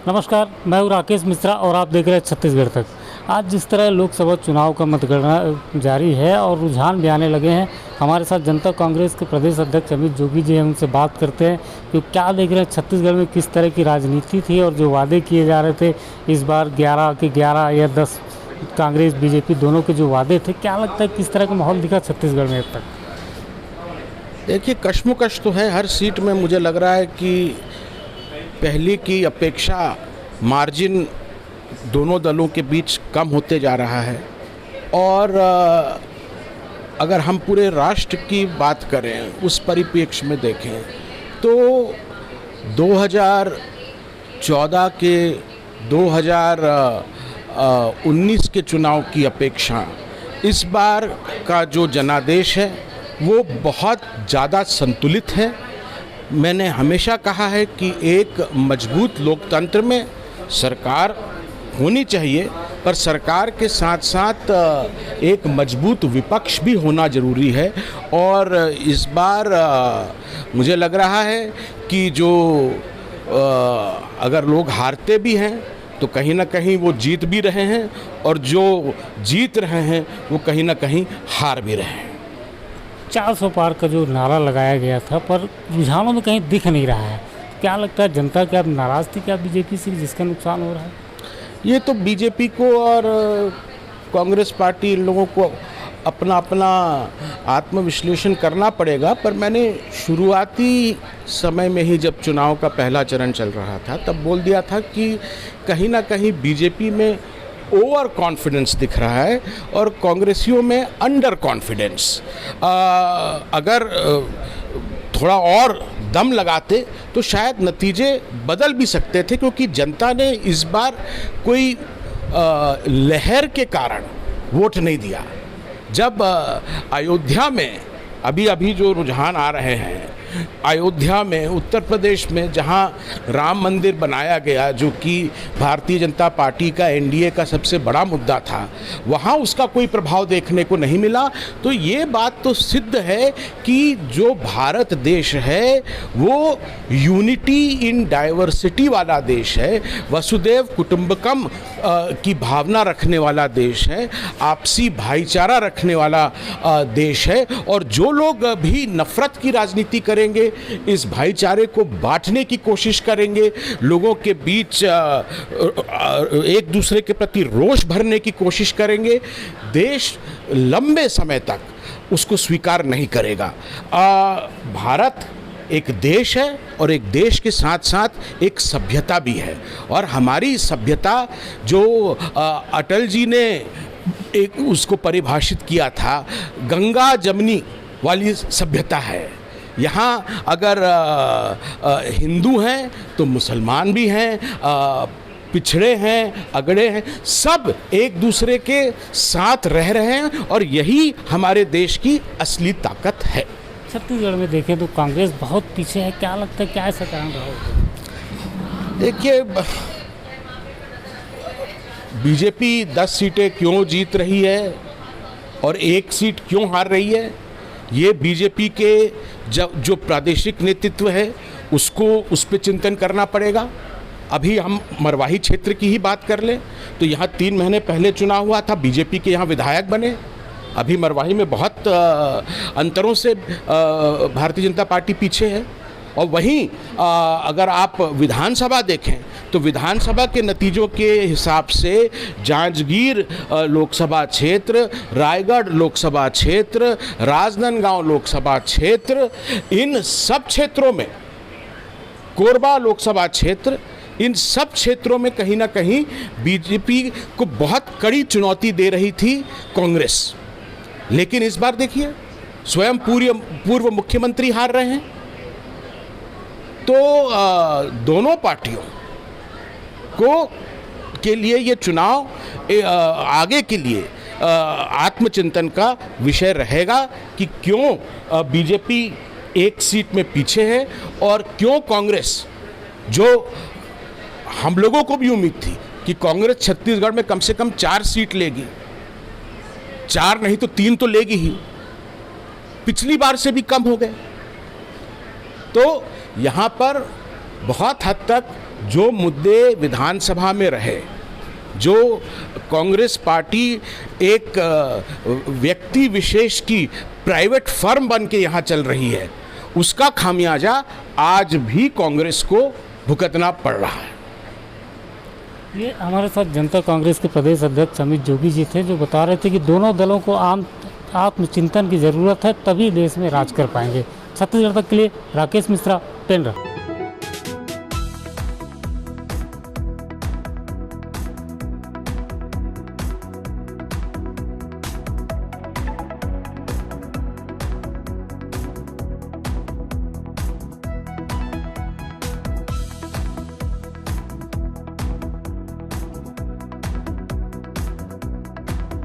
नमस्कार, मैं हूँ राकेश मिश्रा और आप देख रहे हैं छत्तीसगढ़ तक। आज जिस तरह लोकसभा चुनाव का मतगणना जारी है और रुझान भी आने लगे हैं, हमारे साथ जनता कांग्रेस के प्रदेश अध्यक्ष अमित जोगी जी हैं, उनसे बात करते हैं कि क्या देख रहे हैं छत्तीसगढ़ में किस तरह की राजनीति थी और जो वादे किए जा रहे थे इस बार 11 के 11 या 10 कांग्रेस बीजेपी दोनों के जो वादे थे, क्या लगता है किस तरह का माहौल दिखा छत्तीसगढ़ में अब तक? देखिए, कश्मकश तो है हर सीट में। मुझे लग रहा है कि पहले की अपेक्षा मार्जिन दोनों दलों के बीच कम होते जा रहा है। और अगर हम पूरे राष्ट्र की बात करें, उस परिप्रेक्ष्य में देखें तो 2014 के 2019 के चुनाव की अपेक्षा इस बार का जो जनादेश है वो बहुत ज़्यादा संतुलित है। मैंने हमेशा कहा है कि एक मजबूत लोकतंत्र में सरकार होनी चाहिए, पर सरकार के साथ साथ एक मजबूत विपक्ष भी होना ज़रूरी है। और इस बार मुझे लग रहा है कि जो अगर लोग हारते भी हैं तो कहीं ना कहीं वो जीत भी रहे हैं, और जो जीत रहे हैं वो कहीं ना कहीं हार भी रहे हैं। 400 पार का जो नारा लगाया गया था, पर रुझानों में कहीं दिख नहीं रहा है। क्या लगता है जनता क्या नाराज़ थी क्या बीजेपी से, जिसका नुकसान हो रहा है? ये तो बीजेपी को और कांग्रेस पार्टी, इन लोगों को अपना अपना आत्मविश्लेषण करना पड़ेगा। पर मैंने शुरुआती समय में ही, जब चुनाव का पहला चरण चल रहा था, तब बोल दिया था कि कहीं ना कहीं बीजेपी में ओवर कॉन्फिडेंस दिख रहा है और कांग्रेसियों में अंडर कॉन्फिडेंस। अगर थोड़ा और दम लगाते तो शायद नतीजे बदल भी सकते थे, क्योंकि जनता ने इस बार कोई लहर के कारण वोट नहीं दिया। जब अयोध्या में अभी जो रुझान आ रहे हैं, अयोध्या में, उत्तर प्रदेश में, जहां राम मंदिर बनाया गया, जो कि भारतीय जनता पार्टी का, एनडीए का सबसे बड़ा मुद्दा था, वहां उसका कोई प्रभाव देखने को नहीं मिला। तो ये बात तो सिद्ध है कि जो भारत देश है वो यूनिटी इन डाइवर्सिटी वाला देश है, वसुदेव कुटुंबकम की भावना रखने वाला देश है, आपसी भाईचारा रखने वाला देश है। और जो लोग भी नफरत की राजनीति करेंगे, इस भाईचारे को बांटने की कोशिश करेंगे, लोगों के बीच एक दूसरे के प्रति रोष भरने की कोशिश करेंगे, देश लंबे समय तक उसको स्वीकार नहीं करेगा। भारत एक देश है और एक देश के साथ साथ एक सभ्यता भी है। और हमारी सभ्यता जो अटल जी ने एक उसको परिभाषित किया था, गंगा जमनी वाली सभ्यता है। यहाँ अगर हिंदू हैं तो मुसलमान भी हैं, पिछड़े हैं, अगड़े हैं, सब एक दूसरे के साथ रह रहे हैं, और यही हमारे देश की असली ताकत है। छत्तीसगढ़ में देखें तो कांग्रेस बहुत पीछे है। क्या लगता है क्या ऐसा कारण रहा होगा? देखिए, बीजेपी 10 सीटें क्यों जीत रही है और 1 सीट क्यों हार रही है, ये बीजेपी के जो प्रादेशिक नेतृत्व है उसको उस पर चिंतन करना पड़ेगा। अभी हम मरवाही क्षेत्र की ही बात कर लें तो यहाँ 3 महीने पहले चुनाव हुआ था, बीजेपी के यहाँ विधायक बने। अभी मरवाही में बहुत अंतरों से भारतीय जनता पार्टी पीछे है। और वहीं अगर आप विधानसभा देखें तो विधानसभा के नतीजों के हिसाब से जांजगीर लोकसभा क्षेत्र, रायगढ़ लोकसभा क्षेत्र, राजनांदगांव लोकसभा क्षेत्र, इन सब क्षेत्रों में, कोरबा लोकसभा क्षेत्र, इन सब क्षेत्रों में कहीं ना कहीं बीजेपी को बहुत कड़ी चुनौती दे रही थी कांग्रेस। लेकिन इस बार देखिए, स्वयं पूर्व मुख्यमंत्री हार रहे हैं। तो दोनों पार्टियों को के लिए ये चुनाव आगे के लिए आत्मचिंतन का विषय रहेगा कि क्यों बीजेपी 1 सीट में पीछे है और क्यों कांग्रेस, जो हम लोगों को भी उम्मीद थी कि कांग्रेस छत्तीसगढ़ में कम से कम 4 सीट लेगी, 4 नहीं तो 3 तो लेगी ही, पिछली बार से भी कम हो गए। तो यहाँ पर बहुत हद तक जो मुद्दे विधानसभा में रहे, जो कांग्रेस पार्टी एक व्यक्ति विशेष की प्राइवेट फर्म बन के यहाँ चल रही है, उसका खामियाजा आज भी कांग्रेस को भुगतना पड़ रहा है। ये हमारे साथ जनता कांग्रेस के प्रदेश अध्यक्ष अमित जोगी जी थे, जो बता रहे थे कि दोनों दलों को आत्मचिंतन की ज़रूरत है, तभी देश में राज कर पाएंगे। छत्तीसगढ़ तक के लिए राकेश मिश्रा, पेंड्रा।